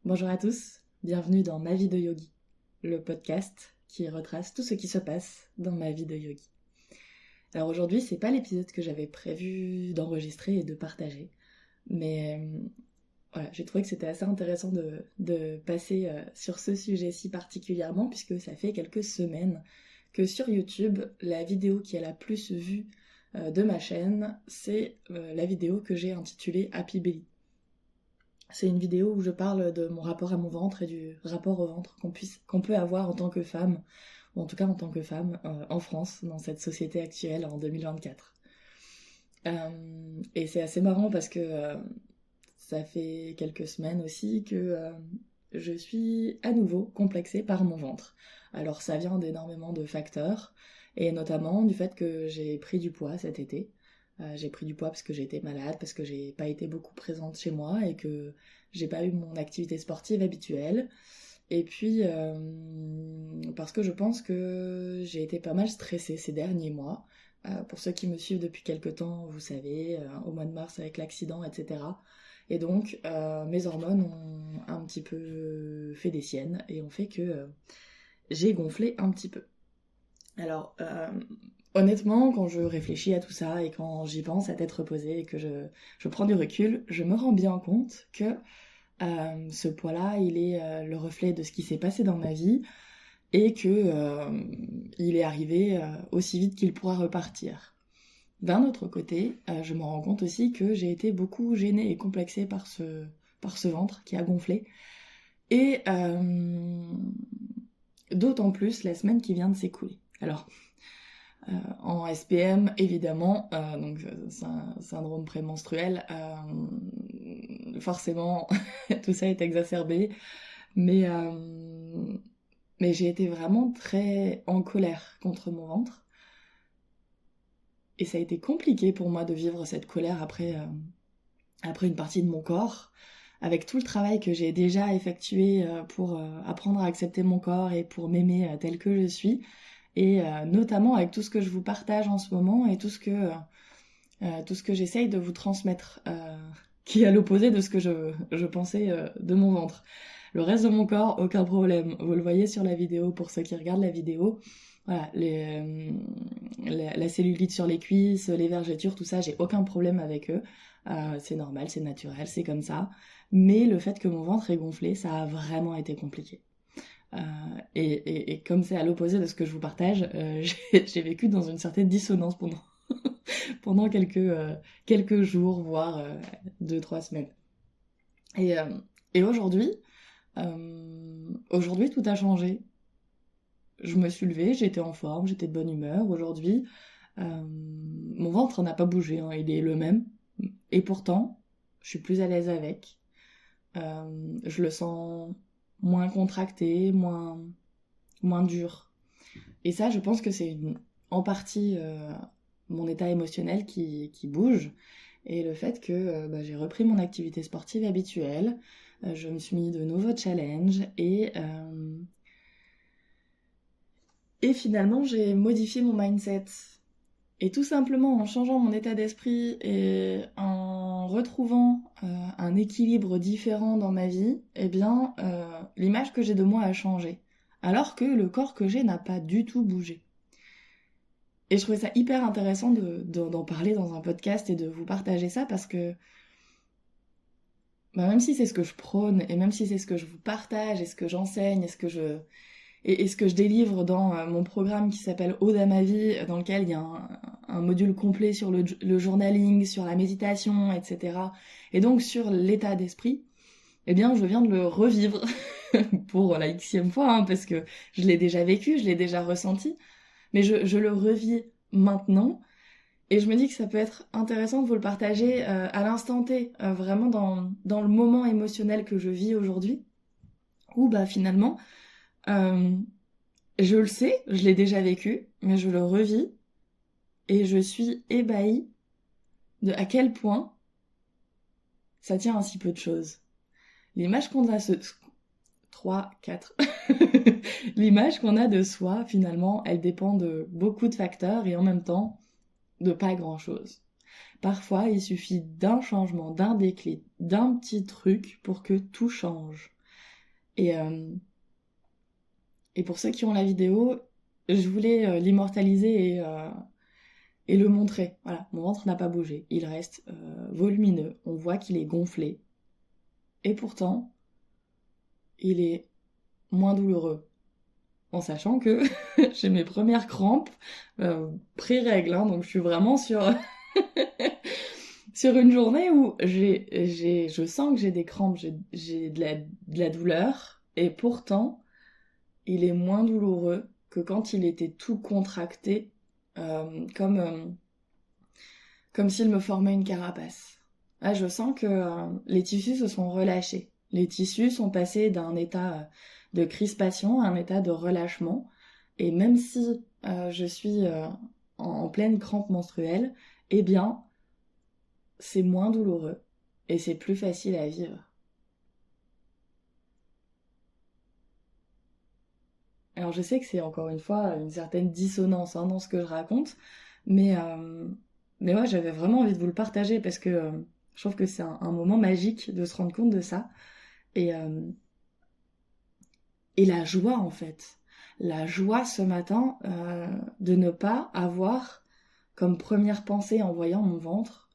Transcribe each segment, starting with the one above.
Bonjour à tous, bienvenue dans Ma vie de yogi, le podcast qui retrace tout ce qui se passe dans ma vie de yogi. Alors aujourd'hui, c'est pas l'épisode que j'avais prévu d'enregistrer et de partager, mais voilà, j'ai trouvé que c'était assez intéressant de passer sur ce sujet-ci particulièrement, puisque ça fait quelques semaines que sur YouTube, la vidéo qui a la plus vue de ma chaîne, c'est la vidéo que j'ai intitulée Happy Belly. C'est une vidéo où je parle de mon rapport à mon ventre et du rapport au ventre qu'on peut avoir en tant que femme, ou en tout cas en tant que femme en France, dans cette société actuelle en 2024. Et c'est assez marrant parce que ça fait quelques semaines aussi que je suis à nouveau complexée par mon ventre. Alors ça vient d'énormément de facteurs, et notamment du fait que j'ai pris du poids cet été. J'ai pris du poids parce que j'ai été malade, parce que j'ai pas été beaucoup présente chez moi et que j'ai pas eu mon activité sportive habituelle. Et puis parce que je pense que j'ai été pas mal stressée ces derniers mois. Pour ceux qui me suivent depuis quelque temps, vous savez, au mois de mars avec l'accident, etc. Et donc mes hormones ont un petit peu fait des siennes et ont fait que j'ai gonflé un petit peu. Alors, honnêtement, quand je réfléchis à tout ça et quand j'y pense à tête reposée et que je prends du recul, je me rends bien compte que ce poids-là, il est le reflet de ce qui s'est passé dans ma vie et que il est arrivé aussi vite qu'il pourra repartir. D'un autre côté, je me rends compte aussi que j'ai été beaucoup gênée et complexée par ce ventre qui a gonflé. Et d'autant plus la semaine qui vient de s'écouler. Alors, en SPM, évidemment, donc syndrome prémenstruel, forcément, tout ça est exacerbé, mais, mais j'ai été vraiment très en colère contre mon ventre, et ça a été compliqué pour moi de vivre cette colère après une partie de mon corps, avec tout le travail que j'ai déjà effectué pour apprendre à accepter mon corps et pour m'aimer tel que je suis, et notamment avec tout ce que je vous partage en ce moment et tout ce que j'essaye de vous transmettre, qui est à l'opposé de ce que je pensais de mon ventre. Le reste de mon corps, aucun problème. Vous le voyez sur la vidéo, pour ceux qui regardent la vidéo. Voilà, la cellulite sur les cuisses, les vergetures, tout ça, j'ai aucun problème avec eux. C'est normal, c'est naturel, c'est comme ça. Mais le fait que mon ventre est gonflé, ça a vraiment été compliqué. Et comme c'est à l'opposé de ce que je vous partage, j'ai vécu dans une certaine dissonance pendant quelques jours, voire 2-3 semaines. Et aujourd'hui, tout a changé. Je me suis levée, j'étais en forme, j'étais de bonne humeur. Aujourd'hui, mon ventre n'a pas bougé, hein, il est le même. Et pourtant, je suis plus à l'aise avec. Je le sens moins contracté, moins dur. Et ça, je pense que c'est en partie mon état émotionnel qui bouge, et le fait que j'ai repris mon activité sportive habituelle, je me suis mis de nouveaux challenges, et finalement j'ai modifié mon mindset. Et tout simplement en changeant mon état d'esprit et en retrouvant un équilibre différent dans ma vie, eh bien, l'image que j'ai de moi a changé. Alors que le corps que j'ai n'a pas du tout bougé. Et je trouvais ça hyper intéressant d'en parler dans un podcast et de vous partager ça, parce que même si c'est ce que je prône, et même si c'est ce que je vous partage, et ce que j'enseigne, et ce que je délivre dans mon programme qui s'appelle Ode à ma vie, dans lequel il y a un module complet sur le journaling, sur la méditation, etc. Et donc sur l'état d'esprit, eh bien je viens de le revivre pour la xème fois, hein, parce que je l'ai déjà vécu, je l'ai déjà ressenti, mais je le revis maintenant, et je me dis que ça peut être intéressant de vous le partager à l'instant T, vraiment dans le moment émotionnel que je vis aujourd'hui, où finalement, je le sais, je l'ai déjà vécu, mais je le revis, et je suis ébahie de à quel point ça tient à si peu de choses. L'image qu'on a 3, 4. L'image qu'on a de soi, finalement, elle dépend de beaucoup de facteurs et en même temps de pas grand-chose. Parfois, il suffit d'un changement, d'un déclic, d'un petit truc pour que tout change. Et, et pour ceux qui ont la vidéo, je voulais l'immortaliser et le montrer. Voilà, mon ventre n'a pas bougé. Il reste volumineux. On voit qu'il est gonflé. Et pourtant, il est moins douloureux. En sachant que j'ai mes premières crampes pré-règles. Hein, donc je suis vraiment sur, sur une journée où je sens que j'ai des crampes, j'ai de la douleur. Et pourtant, il est moins douloureux que quand il était tout contracté, comme s'il me formait une carapace. Là, je sens que les tissus se sont relâchés. Les tissus sont passés d'un état de crispation à un état de relâchement. Et même si je suis en pleine crampe menstruelle, eh bien, c'est moins douloureux et c'est plus facile à vivre. Alors je sais que c'est encore une fois une certaine dissonance dans ce que je raconte, mais, euh, mais ouais, j'avais vraiment envie de vous le partager parce que je trouve que c'est un moment magique de se rendre compte de ça. Et, euh, et la joie en fait. La joie ce matin de ne pas avoir comme première pensée en voyant mon ventre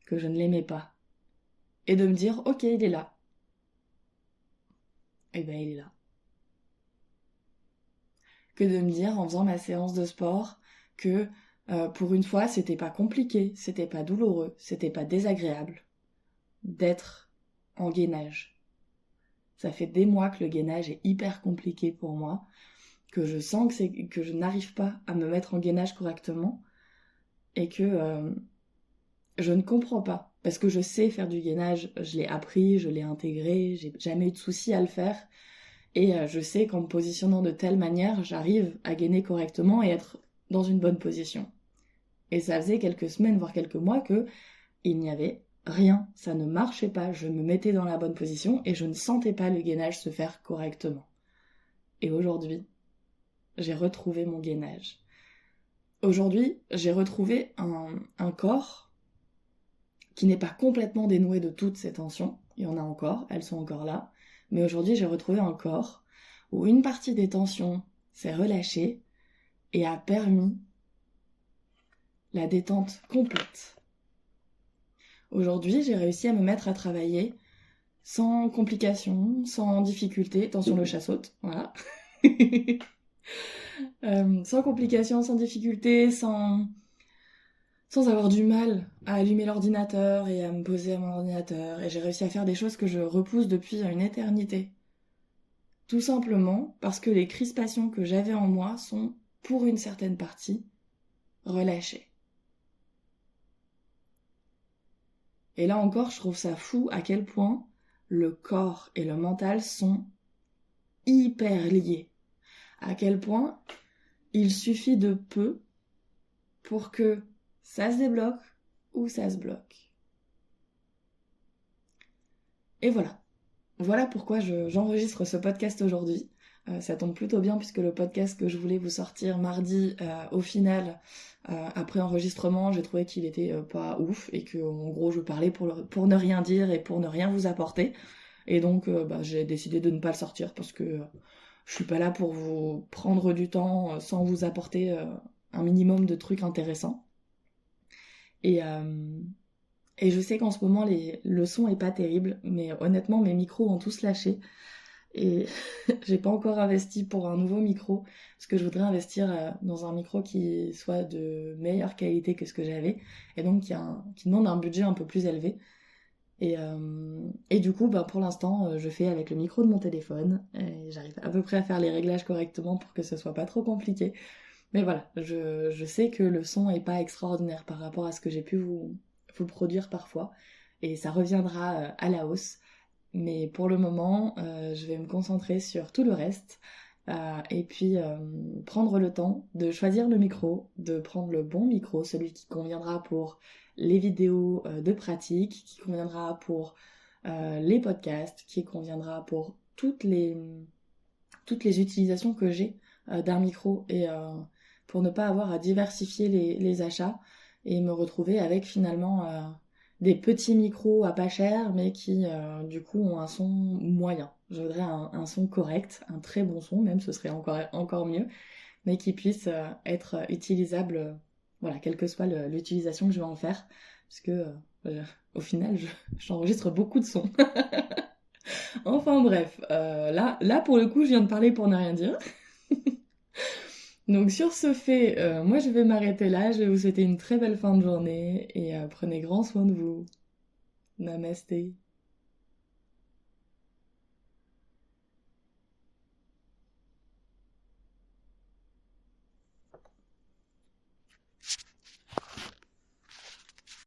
que je ne l'aimais pas. Et de me dire, ok, il est là. Et ben il est là. Que de me dire en faisant ma séance de sport que pour une fois c'était pas compliqué, c'était pas douloureux, c'était pas désagréable d'être en gainage. Ça fait des mois que le gainage est hyper compliqué pour moi, que je sens que je n'arrive pas à me mettre en gainage correctement et que je ne comprends pas. Parce que je sais faire du gainage, je l'ai appris, je l'ai intégré, j'ai jamais eu de souci à le faire. Et je sais qu'en me positionnant de telle manière, j'arrive à gainer correctement et être dans une bonne position. Et ça faisait quelques semaines, voire quelques mois, que il n'y avait rien. Ça ne marchait pas. Je me mettais dans la bonne position et je ne sentais pas le gainage se faire correctement. Et aujourd'hui, j'ai retrouvé mon gainage. Aujourd'hui, j'ai retrouvé un corps qui n'est pas complètement dénoué de toutes ces tensions. Il y en a encore, elles sont encore là. Mais aujourd'hui, j'ai retrouvé un corps où une partie des tensions s'est relâchée et a permis la détente complète. Aujourd'hui, j'ai réussi à me mettre à travailler sans complications, sans difficultés. Attention, le chat saute, voilà. Sans complications, sans difficultés, sans avoir du mal à allumer l'ordinateur et à me poser à mon ordinateur. Et j'ai réussi à faire des choses que je repousse depuis une éternité. Tout simplement parce que les crispations que j'avais en moi sont, pour une certaine partie, relâchées. Et là encore, je trouve ça fou à quel point le corps et le mental sont hyper liés. À quel point il suffit de peu pour que ça se débloque ou ça se bloque. Et voilà. Voilà pourquoi j'enregistre ce podcast aujourd'hui. Ça tombe plutôt bien puisque le podcast que je voulais vous sortir mardi, au final, après enregistrement, j'ai trouvé qu'il était pas ouf et que en gros je parlais pour ne rien dire et pour ne rien vous apporter. Et donc j'ai décidé de ne pas le sortir parce que je suis pas là pour vous prendre du temps sans vous apporter un minimum de trucs intéressants. Et je sais qu'en ce moment, le son est pas terrible, mais honnêtement, mes micros ont tous lâché. Et j'ai pas encore investi pour un nouveau micro, parce que je voudrais investir dans un micro qui soit de meilleure qualité que ce que j'avais, et donc qui demande un budget un peu plus élevé. Et du coup, pour l'instant, je fais avec le micro de mon téléphone, et j'arrive à peu près à faire les réglages correctement pour que ce soit pas trop compliqué. Mais voilà, je sais que le son est pas extraordinaire par rapport à ce que j'ai pu vous produire parfois, et ça reviendra à la hausse. Mais pour le moment, je vais me concentrer sur tout le reste, et puis prendre le temps de choisir le micro, de prendre le bon micro, celui qui conviendra pour les vidéos de pratique, qui conviendra pour les podcasts, qui conviendra pour toutes les utilisations que j'ai d'un micro, et pour ne pas avoir à diversifier les achats et me retrouver avec finalement des petits micros à pas cher mais qui du coup ont un son moyen. Je voudrais un son correct, un très bon son même, ce serait encore mieux, mais qui puisse être utilisable, voilà, quelle que soit l'utilisation que je vais en faire, parce que au final, j'enregistre beaucoup de sons. Enfin bref, là pour le coup, je viens de parler pour ne rien dire. Donc sur ce fait, moi je vais m'arrêter là, je vais vous souhaiter une très belle fin de journée et prenez grand soin de vous. Namasté.